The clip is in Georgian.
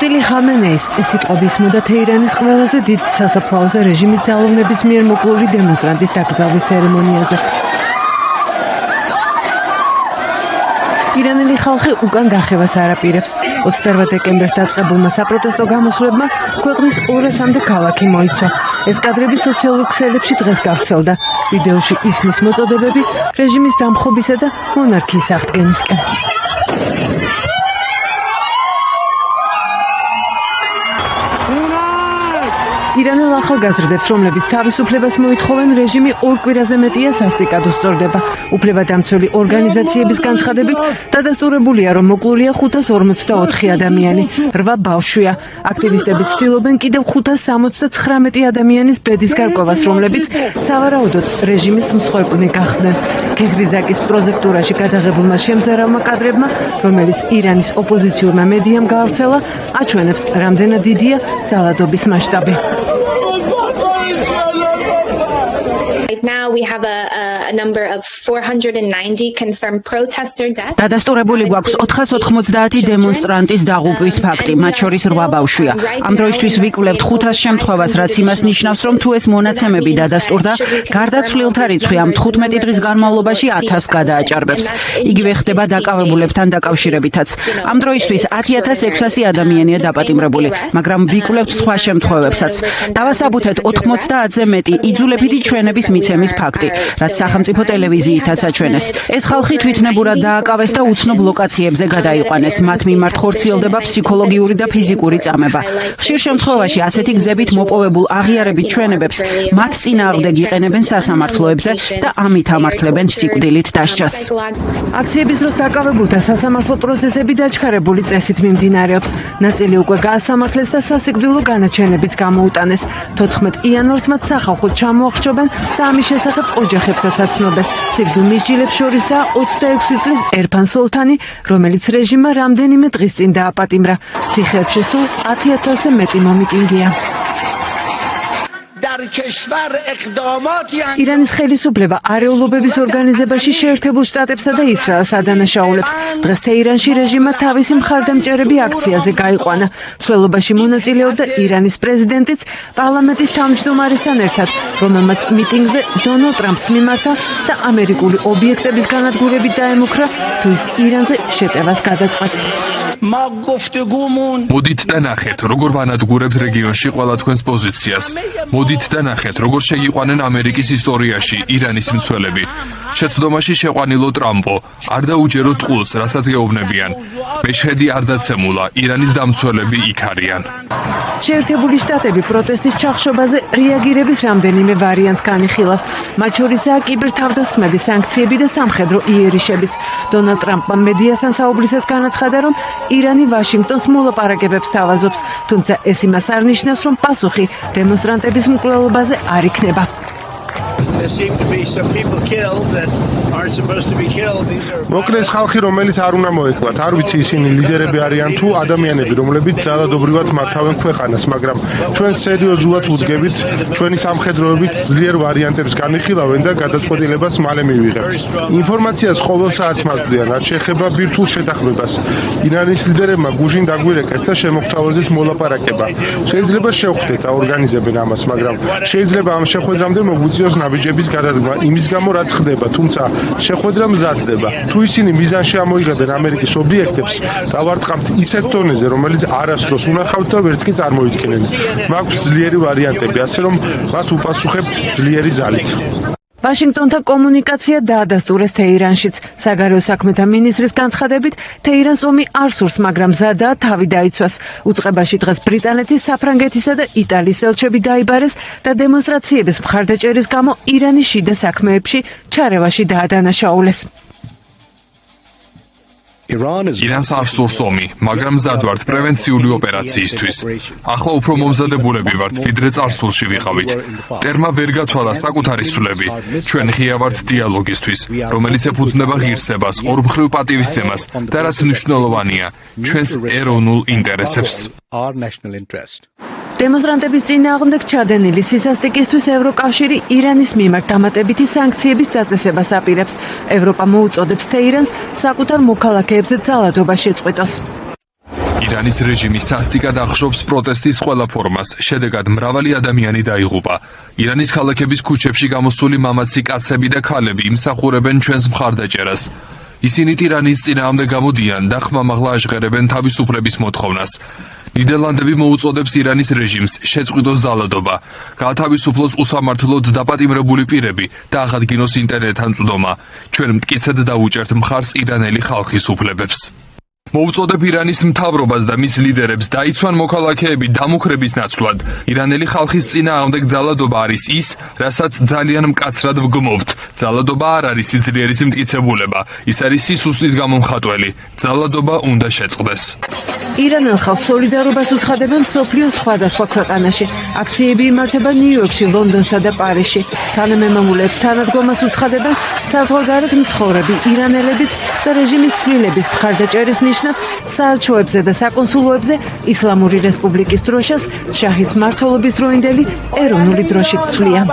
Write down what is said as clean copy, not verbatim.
სიკვდილი ხამენეის ეს სიტყვების მოდა თეირანის ყველაზე დიდ სასაფლაოზე რეჟიმის ძალოვნების მიერ მოკლული დემონსტრანტის დაკრძალვის ცერემონიაზე. ირანელი ხალხი უკან გახევას არაპირებს. 28 დეკემბერს დაწყებულმა საპროტესტო გამოსვლებმა ქვეყნის 200-მდე ქალაქი მოიცვა. ეს კადრები სოციალურ ქსელებში დღეს გავრცელდა. ვიდეოში ისმის მოწოდებები რეჟიმის დამხობისა და მონარქიის აღდგენისკენ. ირანელ ახალგაზრდებს, რომლებიც თავისუფლებას მოითხოვენ, რეჟიმი 2 კვირაზე მეტია სასტიკად უსწორდება. უფლებადამცველი ორგანიზაციების განცხადებით, დადასტურებულია, რომ მოკლულია 544 ადამიანი, 8 ბავშვია. აქტივისტები ცდილობენ კიდევ 579 ადამიანის ბედის გარკვევას, რომლებიც სავარაუდოდ რეჟიმის მსხვერპლნი გახდნენ. ქეჰრიზაკის პროექტურაში გადაღებულმა შემზარავმა კადრებმა, რომელიც ირანის ოპოზიციურმა მედიამ გაავრცელა, აჩვენებს, რამდენად დიდია ძალადობის მასშტაბი. Now we have a number of 490 confirmed protester deaths. დადასტურებული გვაქვს 490 დემონსტრანტის დაღუპვის ფაქტი, მათ შორის 8 ბავშვია. ამ დროისთვის ვიკვლევთ 500 შემთხვევას, რაც იმას ნიშნავს, რომ თუ ეს მონაცემები დადასტურდა, გარდაცვლილთა რიცხვი ამ 15 დღის განმავლობაში 1000 გადააჭარბებს. იგივე ხდება დაკავებულებთან დაკავშირებითაც. ამ დროისთვის 10600 ადამიანია დაპატიმრებული, მაგრამ ვიკვლევთ სხვა შემთხვევებსაც. დავასაბუთეთ 90-ზე მეტი იძულებითი ჩვენების მიცემის ფაქტი, რაც სახელმწიფო ტელევიზიითაც აჩვენეს. ეს ხალხი თვითნებურად დააკავეს და უცნობ ლოკაციებზე გადაიყვანეს. მათ მიმართ ხორციელდება ფსიქოლოგიური და ფიზიკური წამება. ხშირ შემთხვევაში ასეთი გზებით მოპოვებულ აღიარებით ჩვენებებს მათ წინააღმდეგ იყენებენ სასამართლოებზე და ამით ამართლებენ სიკვდილით დასჯას. აქციების დროს დაკავებულთა სასამართლო პროცესები დაჩქარებული წესით მიმდინარეობს. ნაწილი უკვე გაასამართლეს და სასიკვდილო განაჩენებიც გამოუტანეს. 14 იანვარს მათ სახალხოდ ჩამოახრჩობენ და ამის შესახებ ოჯახებსაც აცნობეს. ციგდულ მისჯილებს შორისაა 26 წლის ერფან სოლთანი, რომელიც რეჟიმმა რამდენიმე დღის წინ დააპატიმრა. ციხეებში სულ 10000-ზე მეტი მომიტინგეა. ირანის ხელისუფლება არეულობების ორგანიზებაში შეერთებულ შტატებსა და ისრაელს ადანაშაულებს. დღეს თეირანში რეჟიმმა თავისი მხარდამჭერები აქციაზე გაიყვანა. მსვლელობაში მონაწილეობდა ირანის პრეზიდენტიც პარლამენტის თავმჯდომარესთან ერთად, რომელმაც მიტინგზე დონალდ ტრამპს მიმართა და ამერიკული ობიექტების განადგურებით დაემუქრა, თუ ის ირანზე შეტევას გადაწყვეტს. მოდით და ნახეთ, როგორ ვანადგურებთ რეგიონში ყველა თქვენს პოზიციას. მოდით და ნახეთ, როგორ შეგიყვანენ ამერიკის ისტორიაში ირანის მცველები. შეცდომაში შეყვანილო ტრამპო, არ დაუჯეროთ ტყუილს, რასაც გეუბნებიან. მეშჰედი არ დაცემულა, ირანის დამცველები იქ არიან. შეერთებული შტატები პროტესტის ჩახშობაზე რეაგირების რამდენიმე ვარიანტს განიხილავს. მათ შორისაა კიბერთავდასხმები, სანქციები და სამხედრო იერიშებიც. დონალდ ტრამპმა მედიასთან საუბრისას განაცხადა, რომ ირანი ვაშინგტონს მოლაპარაკებებს თავაზობს, თუმცა ეს იმას არ ნიშნავს, რომ პასუხი დემონსტრანტების მკვლელობაზე არ იქნება. მოკლეს ხალხი, რომელიც არ უნდა მოეკლათ. არ ვიცი ისინი ლიდერები არიან თუ ადამიანები, რომლებიც ძალადობრივად მართავენ ქვეყანას, მაგრამ ჩვენ სერიოზულად ვუდგებით, ჩვენი სამხედროებიც ძლიერ ვარიანტებს განიხილავენ და გადაწყვეტილებას მალე მივიღებთ. ინფორმაციას ყოველ საათს მაძლევენ, რაც შეეხება ბირთვულ შეთანხმებას. ირანის ლიდერებმა გუშინ დაგვირეკეს და შემოგთავაზეს მოლაპარაკება. შეიძლება შევხვდეთ, აორგანიზებენ ამას, მაგრამ შეიძლება ამ შეხვედრამდე მოგვიწიოს ნაბიჯების გადადგმა იმის გამო, რაც ხდება, თუმცა შეხვედრა მზადდება. თუ ისინი მიზანში ამოიღებენ ამერიკის ობიექტებს, დავარტყამთ ისეთ დონეზე, რომელიც არასდროს უნახავთ და ვერც კი წარმოიდგენენ. მაქვს ძლიერი ვარიანტები, ასე რომ მათ უპასუხებთ ძლიერი ძალით. ვაშინგტონთან კომუნიკაცია დაადასტურეს თეირანშიც. საგარეო საქმეთა მინისტრის განცხადებით, თეირანს ომი არ სურს, მაგრამ მზადაა თავი დაიცვას. უწყებაში დღეს ბრიტანეთის, საფრანგეთისა და იტალიის ელჩები დაიბარეს და დემონსტრაციების მხარდაჭერის გამო ირანის შიდა საქმეებში ჩარევაში დაადანაშაულეს. ირანს არ სურს ომი, მაგრამ მზად ვართ პრევენციული ოპერაციისთვის. ახლა უფრო მომზადებულები ვართ, ვიდრე წარსულში ვიყავით. ტერმა ვერ გათვალა საკუთარი სულები. ჩვენ ღია ვართ დიალოგისთვის, რომელიც ეფუძნება ღირსებას, ორმხრივ პატივისცემას და რაც მნიშვნელოვანია, ჩვენს ეროვნულ ინტერესებს. დემონსტრანტების წინააღმდეგ ჩადენილი სისასტიკისთვის ევროკავშირი ირანის მიმართ დამატებითი სანქციების დაწესებას აპირებს. ევროპა მოუწოდებს თეირანს საკუთარ მოქალაქეებზე ძალადობა შეწყვეტოს. ირანის რეჟიმი სასტიკად ახშობს პროტესტის ყველა ფორმას, შედეგად მრავალი ადამიანი დაიღუპა. ირანის ქალაქების ქუჩებში გამოსული მამაცი კაცები და ქალები იმსახურებენ ჩვენს მხარდაჭერას. ისინი ტირანის წინააღმდეგ გამოდიან და ხმამაღლა აჟღერებენ თავისუფლების მოთხოვნას. ნიდერლანდები მოუწოდებს ირანის რეჟიმს შეწყვიტოს ძალადობა, გაათავისუფლოს უსამართლოდ დაპატიმრებული პირები და აღადგინოს ინტერნეტთანწვდომა. ჩვენ მტკიცედ დავუჭერთ მხარს ირანელი ხალხის უფლებებს. მოუწოდებ ირანის მთავრობას და მის ლიდერებს დაიცვან მოქალაქეები დამუხრების ნაცვლად. ირანელი ხალხის წინააღმდეგ ძალადობა არის ის, რასაც ძალიან მკაცრად ვგმობთ. ძალადობა არ არის სიძლიერის მტკიცებულება, ის არის სისუსტის გამომხატველი. ძალადობა უნდა შეწყდეს. ირანელ ხალხს სოლიდარობას უცხადებენ მსოფლიოს სხვადასხვა ქვეყანაში. აქციები იმართება ნიუ-იორკში, ლონდონსა და პარიზში. თანამემამულეებს თანადგომას უცხადებენ საზღვარგარეთ მცხოვრები ირანელებიც და რეჟიმის ცვლილების მხარდაჭერის ნიშნად საელჩოებზე და საკონსულოებზე ისლამური რესპუბლიკის დროშას შაჰის მმართველობის დროინდელი ეროვნული დროშით ცვლიან.